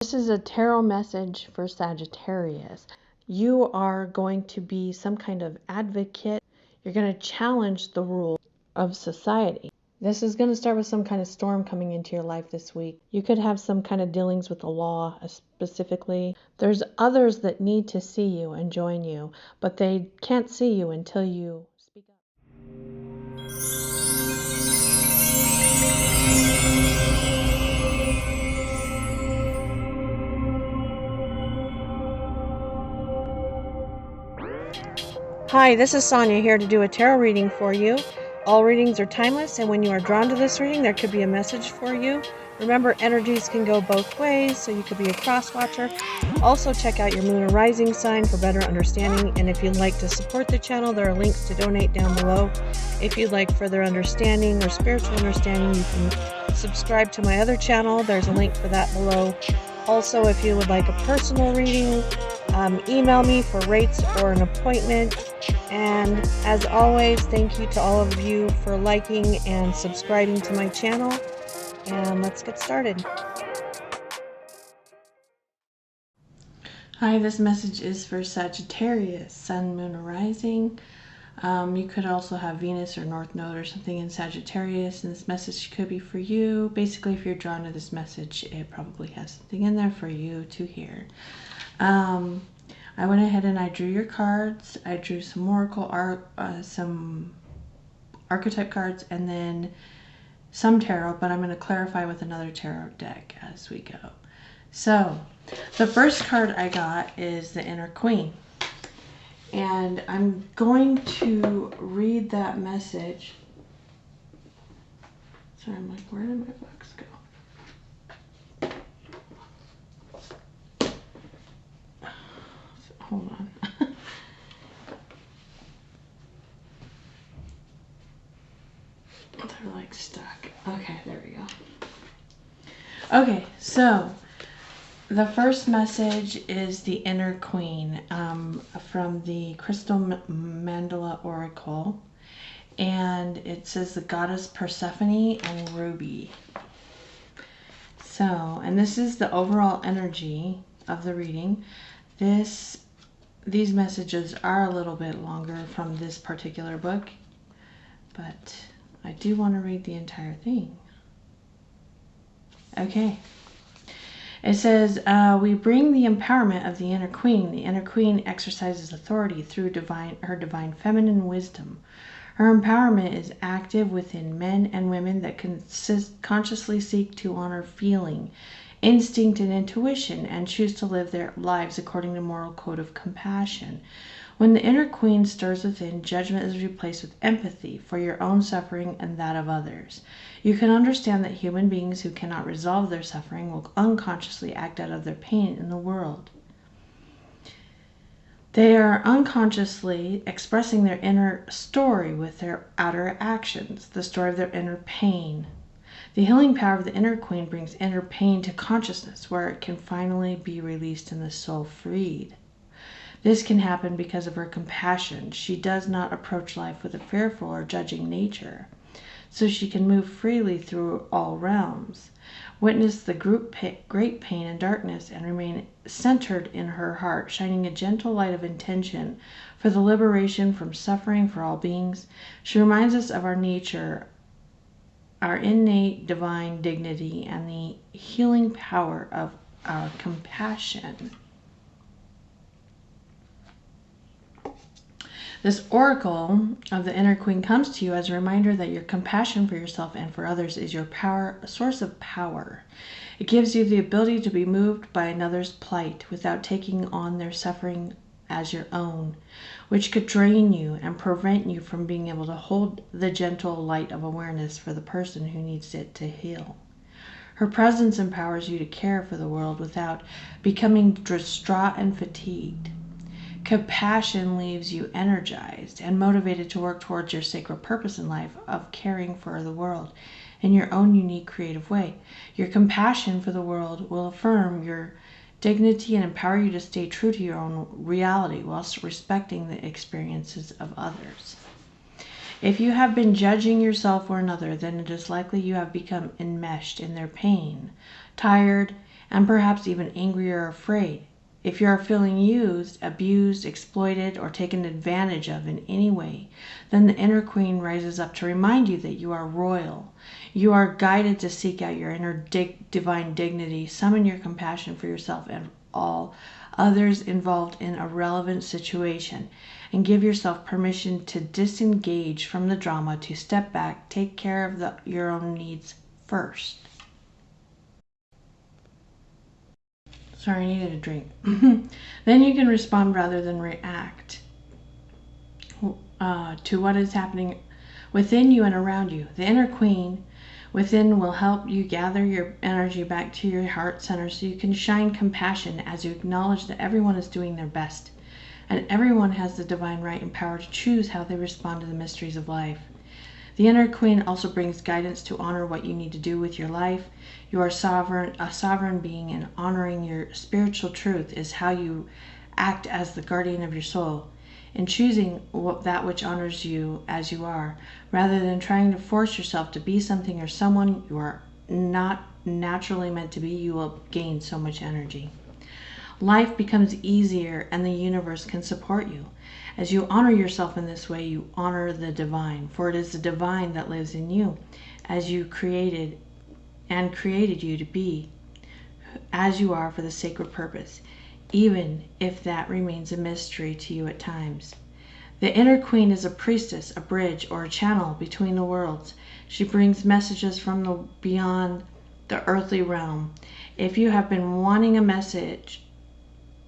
This is a tarot message for Sagittarius. You are going to be some kind of advocate. You're going to challenge the rules of society. This is going to start with some kind of storm coming into your life this week. You could have some kind of dealings with the law specifically. There's others that need to see you and join you, but they can't see you until you speak up. Hi, this is Sonia here to do a tarot reading for you. All readings are timeless, and when you are drawn to this reading, there could be a message for you. Remember, energies can go both ways, so you could be a cross watcher. Also, check out your moon or rising sign for better understanding, and if you'd like to support the channel, there are links to donate down below. If you'd like further understanding or spiritual understanding, you can subscribe to my other channel. There's a link for that below. Also, if you would like a personal reading, email me for rates or an appointment. And as always, thank you to all of you for liking and subscribing to my channel. And let's get started. Hi, this message is for Sagittarius, Sun, Moon, or Rising. You could also have Venus or North Node or something in Sagittarius, and this message could be for you. Basically, if you're drawn to this message, it probably has something in there for you to hear. I went ahead and I drew your cards. I drew some oracle art, some archetype cards, and then some tarot, but I'm going to clarify with another tarot deck as we go. So, the first card I got is the Inner Queen. And I'm going to read that message. Sorry, I'm like, where did my books go? Hold on. They're like stuck. Okay, there we go. Okay, so the first message is the Inner Queen from the Crystal Mandala Oracle. And it says the goddess Persephone and Ruby. So, and this is the overall energy of the reading. These messages are a little bit longer from this particular book, but I do want to read the entire thing. Okay. It says, we bring the empowerment of the Inner Queen. The Inner Queen exercises authority through her divine feminine wisdom. Her empowerment is active within men and women that consciously seek to honor feeling, instinct, and intuition, and choose to live their lives according to moral code of compassion. When the Inner Queen stirs within, judgment is replaced with empathy for your own suffering and that of others. You can understand that human beings who cannot resolve their suffering will unconsciously act out of their pain in the world. They are unconsciously expressing their inner story with their outer actions, the story of their inner pain. The healing power of the Inner Queen brings inner pain to consciousness, where it can finally be released and the soul freed. This can happen because of her compassion. She does not approach life with a fearful or judging nature, so she can move freely through all realms, witness the great pain and darkness, and remain centered in her heart, shining a gentle light of intention for the liberation from suffering for all beings. She reminds us of our nature, our innate divine dignity, and the healing power of our compassion. This oracle of the Inner Queen comes to you as a reminder that your compassion for yourself and for others is your power, a source of power. It gives you the ability to be moved by another's plight without taking on their suffering as your own, which could drain you and prevent you from being able to hold the gentle light of awareness for the person who needs it to heal. Her presence empowers you to care for the world without becoming distraught and fatigued. Compassion leaves you energized and motivated to work towards your sacred purpose in life of caring for the world in your own unique creative way. Your compassion for the world will affirm your dignity and empower you to stay true to your own reality whilst respecting the experiences of others. If you have been judging yourself or another, then it is likely you have become enmeshed in their pain, tired and perhaps even angry or afraid. If you are feeling used, abused, exploited, or taken advantage of in any way, then the inner queen rises up to remind you that you are royal. You are guided to seek out your inner divine dignity, summon your compassion for yourself and all others involved in a relevant situation, and give yourself permission to disengage from the drama, to step back, take care of your own needs first. Sorry, I needed a drink. Then you can respond rather than react to what is happening within you and around you. The inner queen within will help you gather your energy back to your heart center so you can shine compassion as you acknowledge that everyone is doing their best and everyone has the divine right and power to choose how they respond to the mysteries of life. The inner queen also brings guidance to honor what you need to do with your life. You are a sovereign being, and honoring your spiritual truth is how you act as the guardian of your soul. In choosing that which honors you as you are, rather than trying to force yourself to be something or someone you are not naturally meant to be, you will gain so much energy. Life becomes easier and the universe can support you. As you honor yourself in this way, you honor the divine, for it is the divine that lives in you, as you created you to be, as you are for the sacred purpose, even if that remains a mystery to you at times. The inner queen is a priestess, a bridge, or a channel between the worlds. She brings messages from beyond the earthly realm. If you have been wanting a message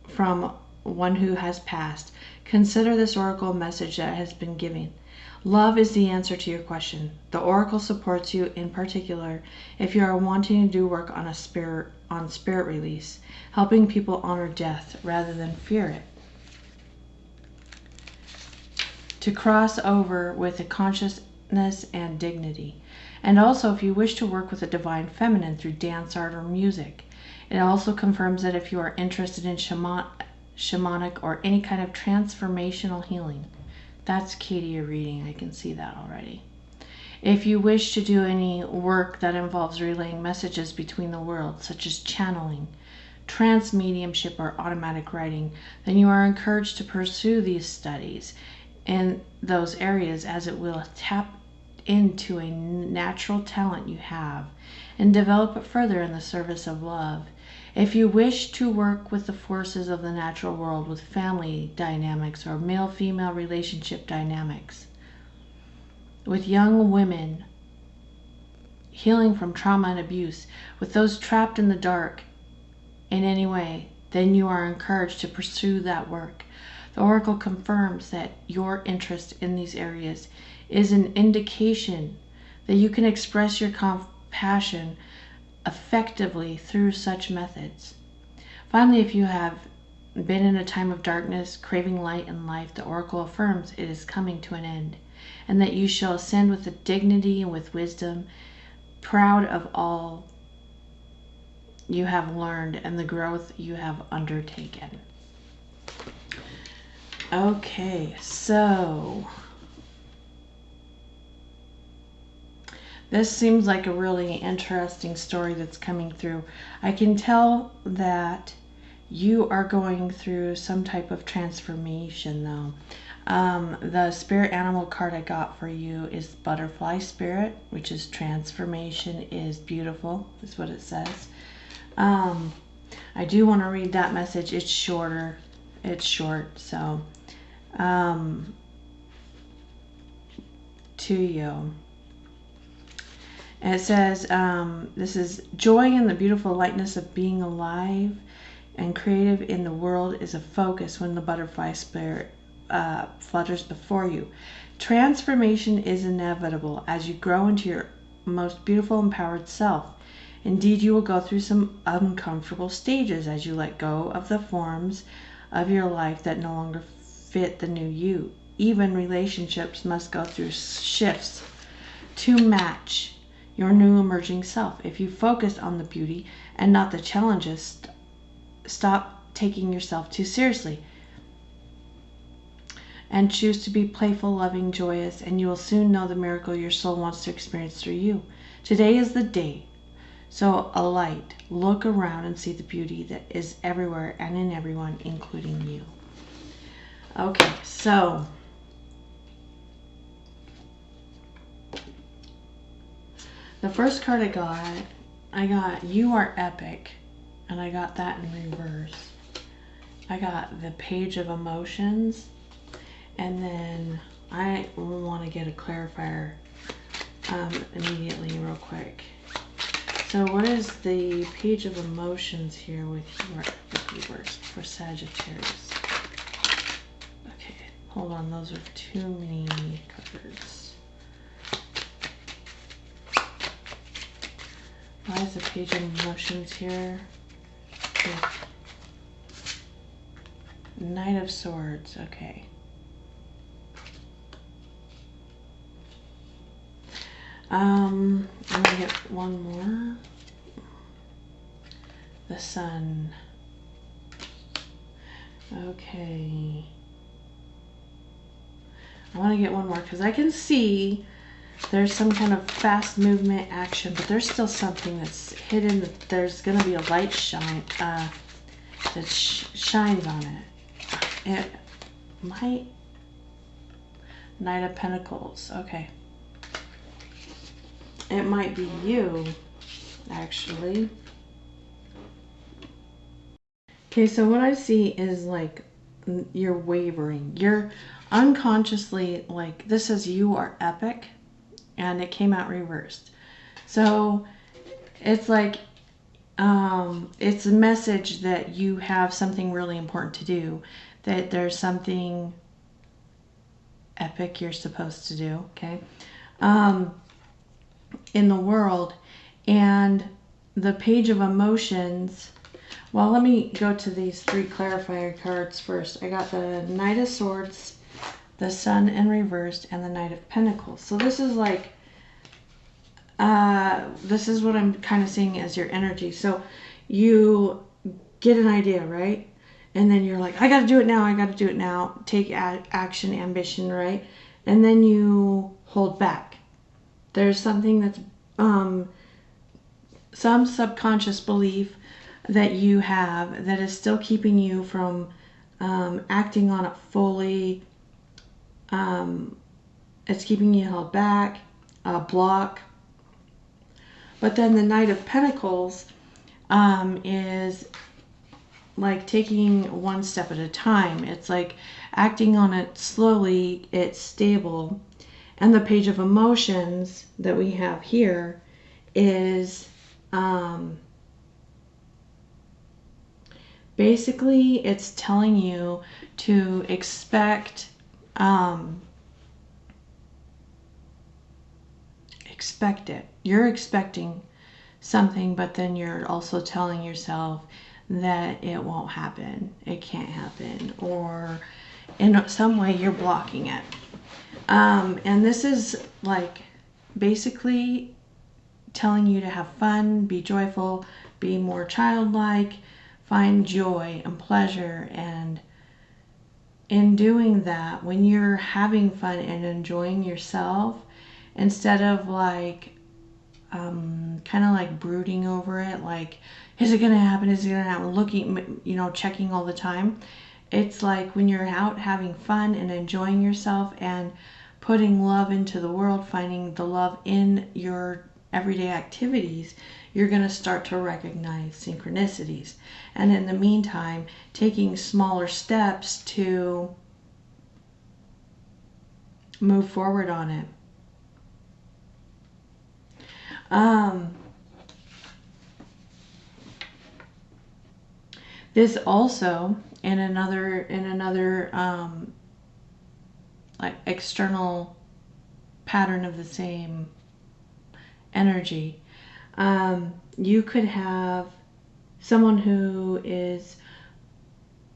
from one who has passed, consider this oracle message that has been given. Love is the answer to your question. The oracle supports you in particular if you are wanting to do work on spirit release, helping people honor death rather than fear it. To cross over with a consciousness and dignity. And also if you wish to work with the divine feminine through dance, art, or music. It also confirms that if you are interested in shamanic or any kind of transformational healing. That's key to your reading. I can see that already. If you wish to do any work that involves relaying messages between the worlds, such as channeling, trance mediumship, or automatic writing, then you are encouraged to pursue these studies in those areas, as it will tap into a natural talent you have and develop it further in the service of love. If you wish to work with the forces of the natural world, with family dynamics or male-female relationship dynamics, with young women, healing from trauma and abuse, with those trapped in the dark in any way, then you are encouraged to pursue that work. The oracle confirms that your interest in these areas is an indication that you can express your compassion effectively through such methods. Finally, if you have been in a time of darkness, craving light in life, the oracle affirms it is coming to an end, and that you shall ascend with the dignity and with wisdom, proud of all you have learned and the growth you have undertaken. Okay, so this seems like a really interesting story that's coming through. I can tell that you are going through some type of transformation though. The spirit animal card I got for you is butterfly spirit, which is transformation is beautiful, is what it says. I do want to read that message. It's shorter. It's short, so to you. And it says, this is joy in the beautiful lightness of being alive and creative in the world is a focus when the butterfly spirit flutters before you. Transformation is inevitable as you grow into your most beautiful, empowered self. Indeed, you will go through some uncomfortable stages as you let go of the forms of your life that no longer fit the new you. Even relationships must go through shifts to match your new emerging self. If you focus on the beauty and not the challenges, stop taking yourself too seriously and choose to be playful, loving, joyous, and you will soon know the miracle your soul wants to experience through you. Today is the day So a light. Look around and see the beauty that is everywhere and in everyone, including you. Okay, so the first card I got You Are Epic, and I got that in reverse. I got the Page of Emotions, and then I want to get a clarifier immediately real quick. So what is the Page of Emotions here with You Are Epic reversed for Sagittarius? Okay, hold on, those are too many cards. Why is the Page of Emotions here? Knight of Swords, okay. I'm gonna get one more. The Sun. Okay. I want to get one more because I can see there's some kind of fast movement action, but there's still something that's hidden. There's going to be a light shine that shines on it. It might. Knight of Pentacles. Okay. It might be you, actually. Okay, so what I see is like you're wavering. You're unconsciously, like, this says You Are Epic, and it came out reversed. So it's like it's a message that you have something really important to do, that there's something epic you're supposed to do, okay, in the world. And the Page of Emotions, well, let me go to these three clarifier cards first. I got the Knight of Swords, the Sun in reversed, and the Knight of Pentacles. So this is like, this is what I'm kind of seeing as your energy. So you get an idea, right? And then you're like, I got to do it now. I got to do it now. Take action, ambition, right? And then you hold back. There's something that's some subconscious belief that you have that is still keeping you from acting on it fully. It's keeping you held back, block. But then the Knight of Pentacles is like taking one step at a time. It's like acting on it slowly. It's stable. And the Page of Emotions that we have here is basically it's telling you to expect it. You're expecting something, but then you're also telling yourself that it won't happen, it can't happen, or in some way you're blocking it. And this is like basically telling you to have fun, be joyful, be more childlike, find joy and pleasure. And in doing that, when you're having fun and enjoying yourself, instead of like kind of like brooding over it, like, is it gonna happen, is it gonna happen, looking, checking all the time. It's like when you're out having fun and enjoying yourself and putting love into the world, finding the love in your everyday activities, you're going to start to recognize synchronicities. And in the meantime, taking smaller steps to move forward on it. This also, in another like external pattern of the same energy, you could have someone who is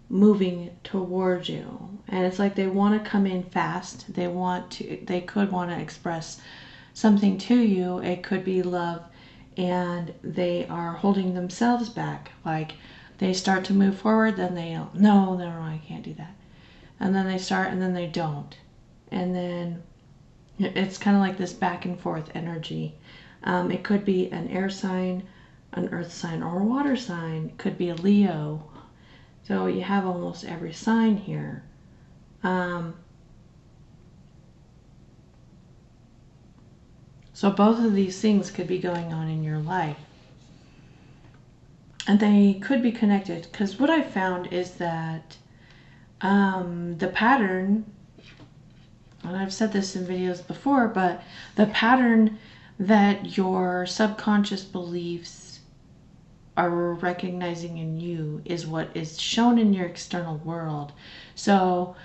moving towards you, and it's like they want to come in fast. They could want to express something to you. It could be love, and they are holding themselves back. Like they start to move forward, then they don't. No, I can't do that. And then they start, and then they don't. And then it's kind of like this back and forth energy. It could be an air sign, an earth sign or a water sign. Could be a Leo. So you have almost every sign here. So both of these things could be going on in your life. And they could be connected, because what I found is that the pattern, and I've said this in videos before, but the pattern that your subconscious beliefs are recognizing in you is what is shown in your external world. So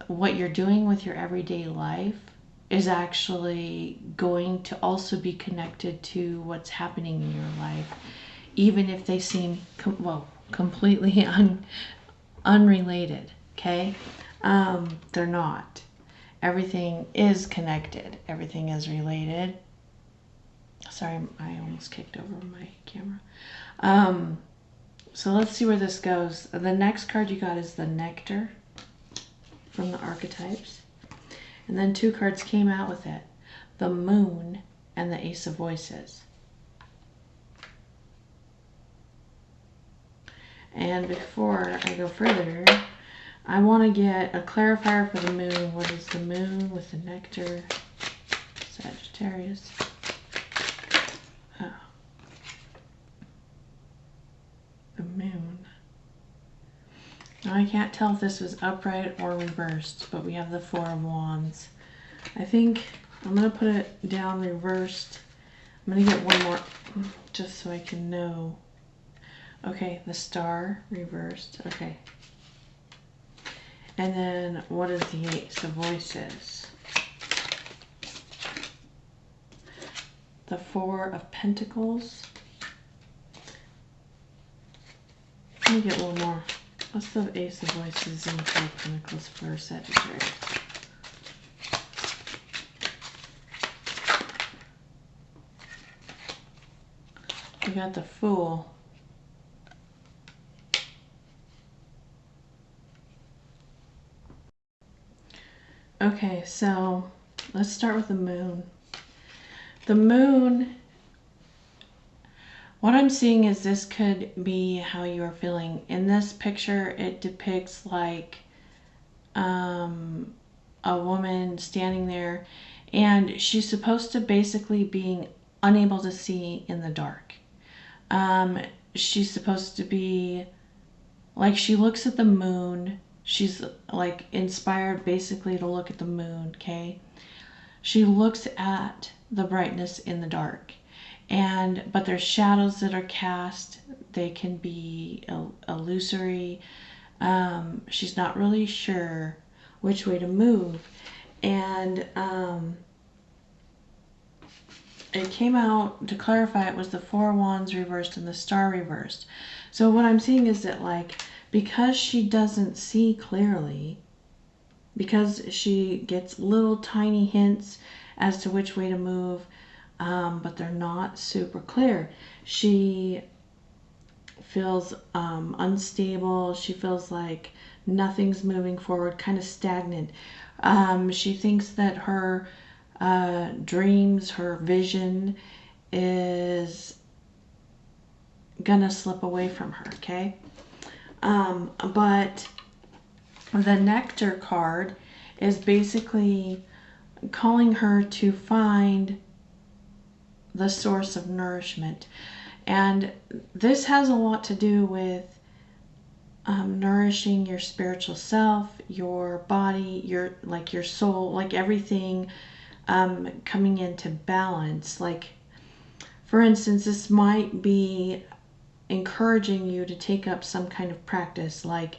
what you're doing with your everyday life is actually going to also be connected to what's happening in your life, even if they seem completely unrelated. Okay, they're not. Everything is connected. Everything is related. Sorry, I almost kicked over my camera. So let's see where this goes. The next card you got is the Nectar from the archetypes. And then two cards came out with it. The Moon and the Ace of Voices. And before I go further, I want to get a clarifier for the Moon. What is the Moon with the Nectar? Sagittarius. Oh. The Moon. Now I can't tell if this was upright or reversed, but we have the Four of Wands. I think I'm going to put it down reversed. I'm going to get one more just so I can know. Okay, the Star reversed. Okay. And then what is the Ace of Voices? The Four of Pentacles. Let me get one more. What's the Ace of Voices and the Four of Pentacles for Sagittarius? We got the Fool. Okay, so let's start with the Moon. The Moon, what I'm seeing is this could be how you are feeling. In this picture, it depicts like a woman standing there, and she's supposed to basically being unable to see in the dark. She's supposed to be like, she looks at the moon. She's like inspired basically to look at the moon, okay? She looks at the brightness in the dark. But there's shadows that are cast. They can be illusory. She's not really sure which way to move. And it came out to clarify it was the Four of Wands reversed and the Star reversed. So what I'm seeing is that, like, because she doesn't see clearly, because she gets little tiny hints as to which way to move, but they're not super clear. She feels unstable. She feels like nothing's moving forward, kind of stagnant. She thinks that her dreams, her vision is gonna slip away from her, okay? But the Nectar card is basically calling her to find the source of nourishment. And this has a lot to do with nourishing your spiritual self, your body, your soul, like everything coming into balance. Like, for instance, this might be encouraging you to take up some kind of practice like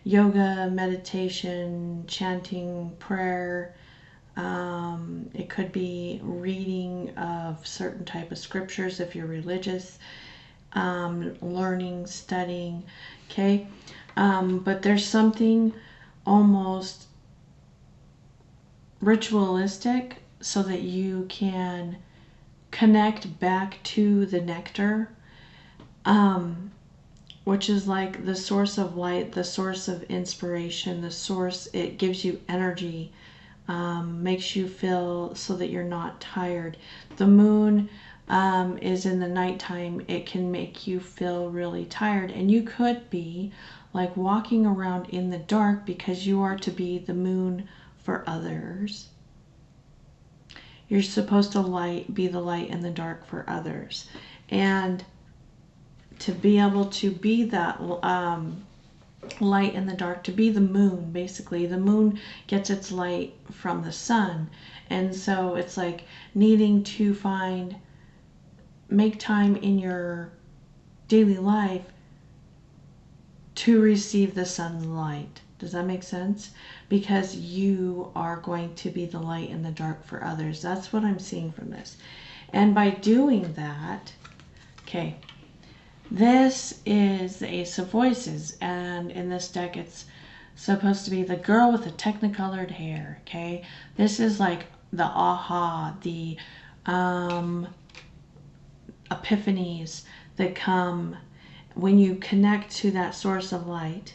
yoga, meditation, chanting, prayer. It could be reading of certain type of scriptures if you're religious, learning, studying, okay? But there's something almost ritualistic so that you can connect back to the nectar, which is like the source of light, the source of inspiration, the source, it gives you energy, makes you feel so that you're not tired. The moon is in the nighttime, it can make you feel really tired. And you could be like walking around in the dark because you are to be the moon for others. You're supposed to be the light in the dark for others. And to be able to be that light in the dark, to be the moon, basically. The moon gets its light from the sun. And so it's like needing to make time in your daily life to receive the sunlight. Does that make sense? Because you are going to be the light in the dark for others. That's what I'm seeing from this. And by doing that, okay, this is the Ace of Voices, and in this deck it's supposed to be the girl with the technicolored hair, okay? This is like the aha, the epiphanies that come when you connect to that source of light.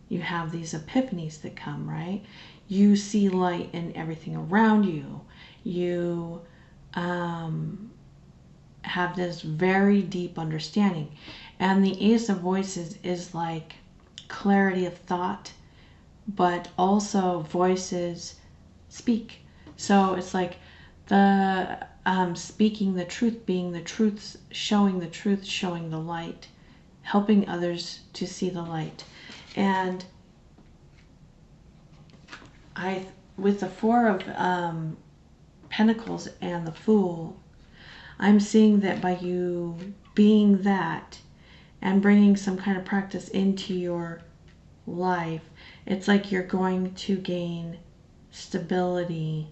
You have these epiphanies that come, right? You see light in everything around you. You have this very deep understanding. And the Ace of Voices is like clarity of thought, but also voices speak. So it's like the speaking the truth, being the truth, showing the light, helping others to see the light. And with the Four of Pentacles and the Fool, I'm seeing that by you being that and bringing some kind of practice into your life, it's like you're going to gain stability.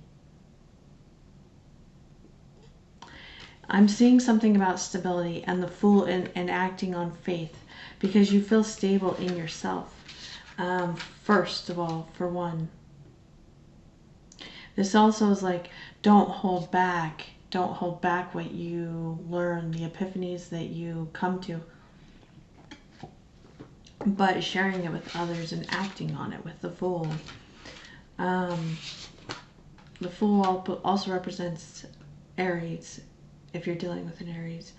I'm seeing something about stability and the Fool and acting on faith, because you feel stable in yourself. First of all, for one. This also is like, don't hold back. Don't hold back what you learn, the epiphanies that you come to, but sharing it with others and acting on it with the Fool. The Fool also represents Aries, if you're dealing with an Aries,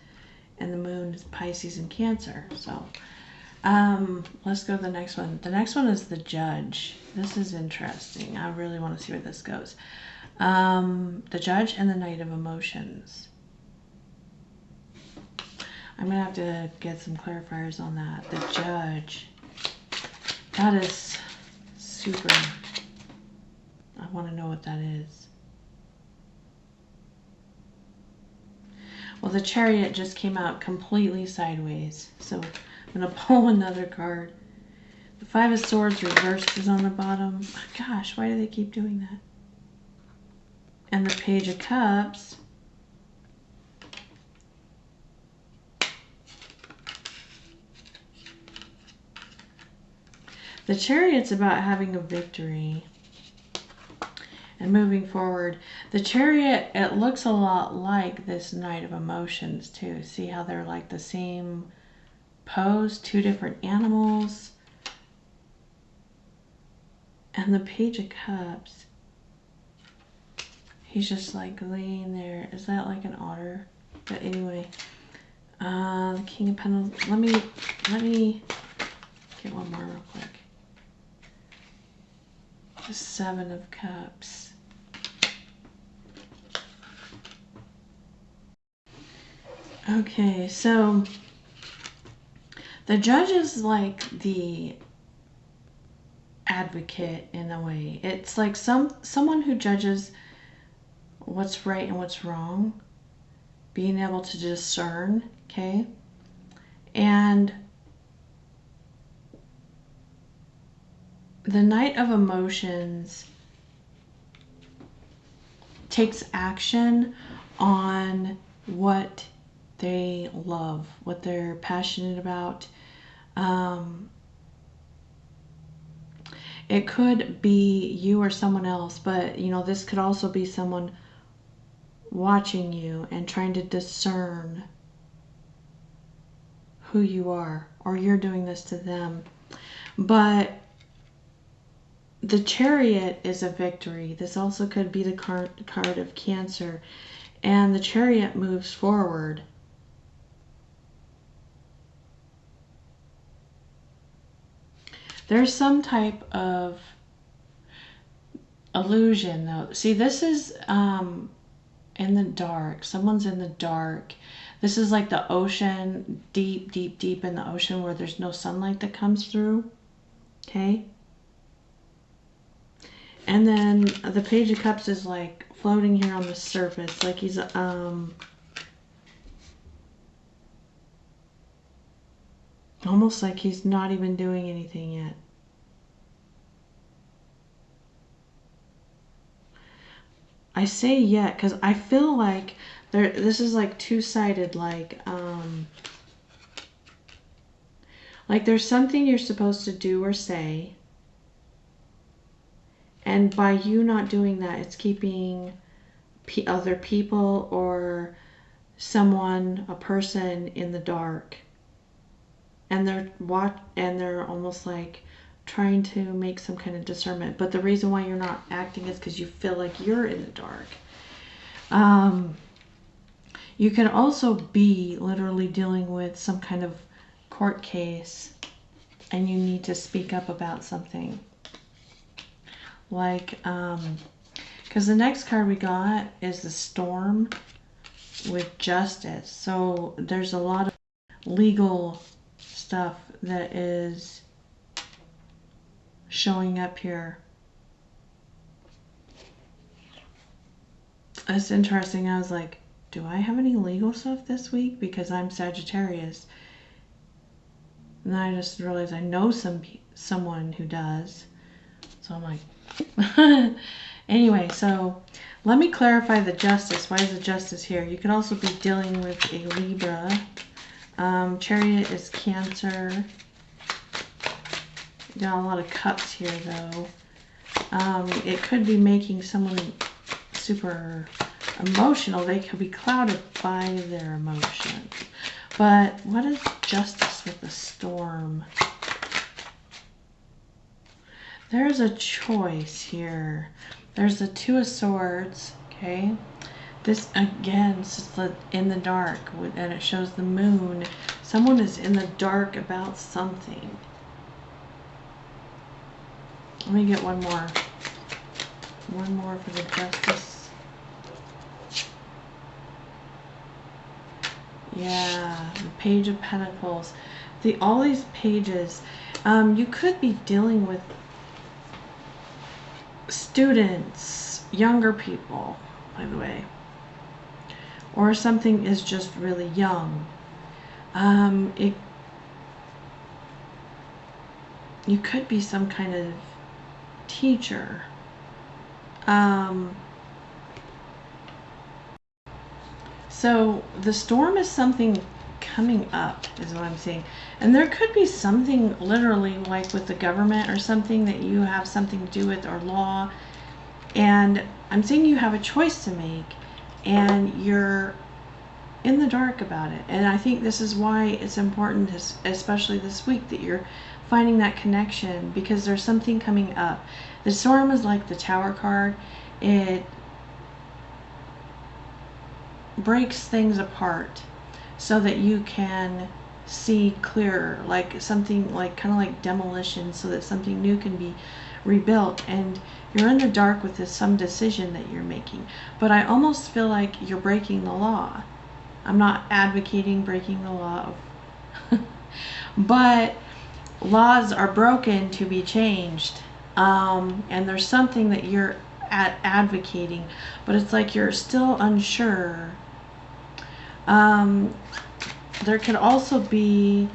and the moon is Pisces and Cancer. So let's go to the next one. The next one is the Judge. This is interesting. I really want to see where this goes. The Judge and the Knight of Emotions. I'm going to have to get some clarifiers on that. The Judge. That is super. I want to know what that is. Well, the Chariot just came out completely sideways. So I'm going to pull another card. The Five of Swords reversed is on the bottom. Oh, gosh, why do they keep doing that? And the Page of Cups. The Chariot's about having a victory and moving forward. The Chariot, it looks a lot like this Knight of Emotions too. See how they're like the same pose, two different animals. And the Page of Cups, he's just like laying there. Is that like an otter? But anyway, the King of Pentacles. Let me get one more real quick. The Seven of Cups. Okay, so the Judge is like the advocate in a way. It's like someone who judges what's right and what's wrong, being able to discern, okay? And the Knight of Emotions takes action on what they love, what they're passionate about. It could be you or someone else, but you know, this could also be someone watching you and trying to discern who you are, or you're doing this to them. But the Chariot is a victory. This also could be the card of Cancer. and the Chariot moves forward. There's some type of illusion though. See, this is in the dark. Someone's in the dark. This is like the ocean, deep, deep, deep in the ocean where there's no sunlight that comes through. Okay? And then the Page of Cups is like floating here on the surface. Like he's, almost like he's not even doing anything yet. I say yet because I feel like this is like two-sided, like there's something you're supposed to do or say, and by you not doing that, it's keeping other people or someone, a person, in the dark, and they're almost like trying to make some kind of discernment. But the reason why you're not acting is because you feel like you're in the dark. You can also be literally dealing with some kind of court case and you need to speak up about something. Like, because the next card we got is the Storm with Justice. So there's a lot of legal stuff that is showing up here. It's interesting. I was like, do I have any legal stuff this week? Because I'm Sagittarius. And then I just realized I know someone who does. So I'm like, anyway, so let me clarify the Justice. Why is the Justice here? You could also be dealing with a Libra. Chariot is Cancer. Got a lot of cups here, though. It could be making someone super emotional. They could be clouded by their emotions. But what is Justice with the Storm? There's a choice here. There's the Two of Swords, okay? This, again, is in the dark, and it shows the moon. Someone is in the dark about something. Let me get one more. One more for the Justice. Yeah, the Page of Pentacles. All these pages, you could be dealing with students, younger people, by the way. Or something is just really young. You could be some kind of teacher. So the Storm is something coming up, is what I'm saying. And there could be something literally like with the government or something that you have something to do with, or law. And I'm saying you have a choice to make and you're in the dark about it. And I think this is why it's important, especially this week, that you're finding that connection, because there's something coming up. The Storm is like the Tower card. It breaks things apart so that you can see clearer, like something like kind of like demolition, so that something new can be rebuilt. And you're in the dark with some decision that you're making. But I almost feel like you're breaking the law. I'm not advocating breaking the law, but laws are broken to be changed. And there's something that you're advocating, but it's like you're still unsure. There could also be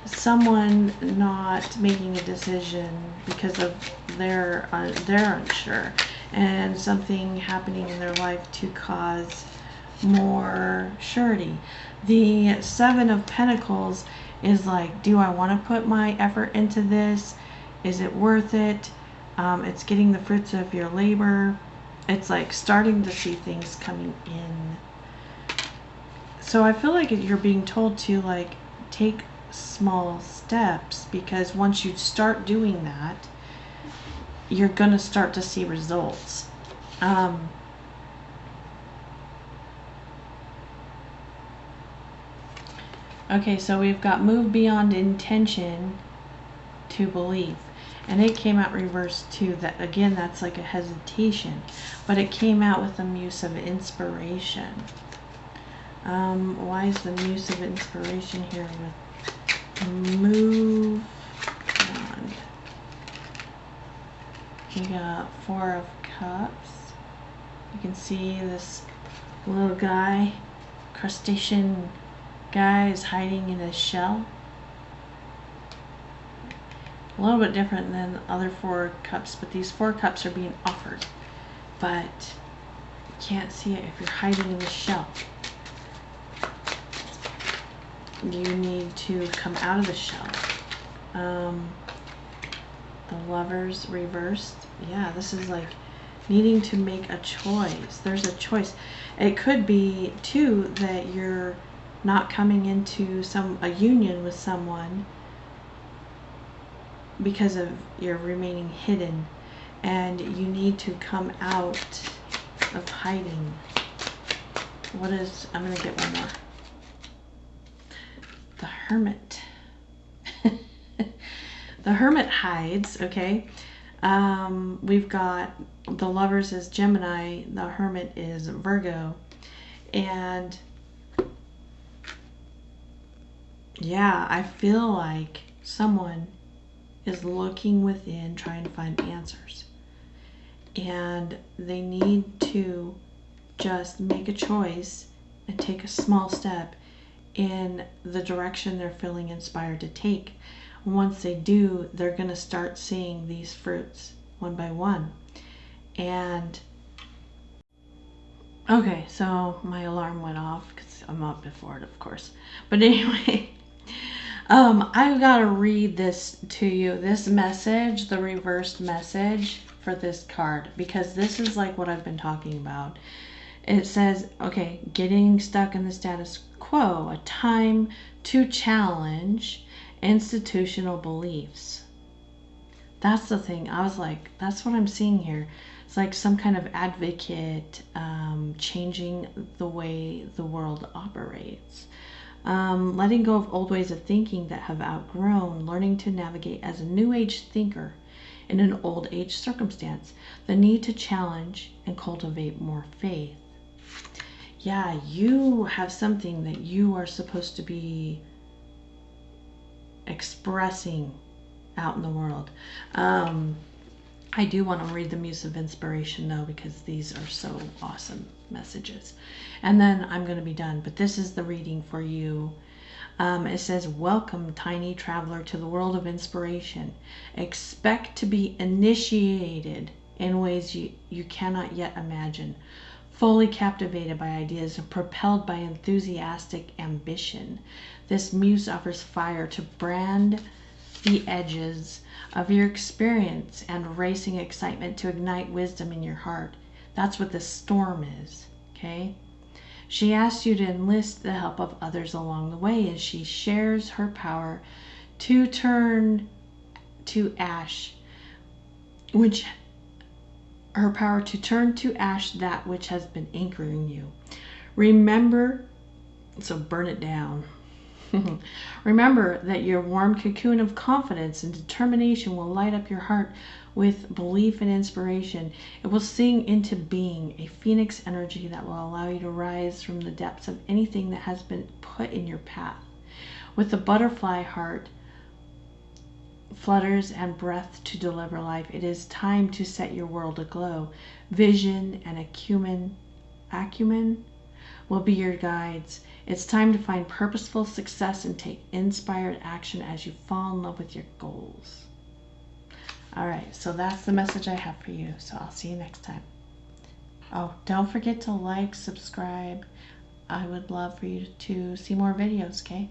someone not making a decision because of they're unsure, and something happening in their life to cause more surety. The Seven of Pentacles is like, do I want to put my effort into this? Is it worth it? It's getting the fruits of your labor. It's like starting to see things coming in. So I feel like you're being told to like take small steps, because once you start doing that, you're gonna start to see results. Okay, so we've got move beyond intention to belief. And it came out reversed too. That again, that's like a hesitation. But it came out with the muse of inspiration. Why is the muse of inspiration here with move beyond? We got 4 of Cups. You can see this little guy, crustacean guy, is hiding in his shell. A little bit different than the other 4 cups, but these 4 cups are being offered. But you can't see it if you're hiding in the shell. You need to come out of the shell. The Lovers reversed. Yeah, this is like needing to make a choice. There's a choice. It could be too that you're not coming into a union with someone because of your remaining hidden, and you need to come out of hiding. What is, I'm gonna get one more. The Hermit. The Hermit hides, okay? We've got the Lovers is Gemini, the Hermit is Virgo, and yeah, I feel like someone is looking within trying to find answers, and they need to just make a choice and take a small step in the direction they're feeling inspired to take. Once they do, they're going to start seeing these fruits one by one. And okay, so my alarm went off because I'm up before it, of course. But anyway, I've got to read this to you, this message, the reversed message for this card, because this is like what I've been talking about. It says, okay, getting stuck in the status quo, a time to challenge institutional beliefs. That's the thing. I was like, that's what I'm seeing here. It's like some kind of advocate, changing the way the world operates. Letting go of old ways of thinking that have outgrown, learning to navigate as a new age thinker in an old age circumstance, the need to challenge and cultivate more faith. Yeah, you have something that you are supposed to be expressing out in the world. I do want to read the Muse of Inspiration though, because these are so awesome messages. And then I'm going to be done, but this is the reading for you. It says, welcome, tiny traveler, to the world of inspiration. Expect to be initiated in ways you cannot yet imagine. Fully captivated by ideas and propelled by enthusiastic ambition. This muse offers fire to brand the edges of your experience and racing excitement to ignite wisdom in your heart. That's what this storm is, okay? She asks you to enlist the help of others along the way as she shares her power to turn to ash, that which has been anchoring you. Remember, so burn it down. Remember that your warm cocoon of confidence and determination will light up your heart with belief and inspiration. It will sing into being a phoenix energy that will allow you to rise from the depths of anything that has been put in your path. With the butterfly heart flutters and breath to deliver life, it is time to set your world aglow. Vision and acumen will be your guides. It's time to find purposeful success and take inspired action as you fall in love with your goals. All right, so that's the message I have for you. So I'll see you next time. Oh, don't forget to like, subscribe. I would love for you to see more videos, okay?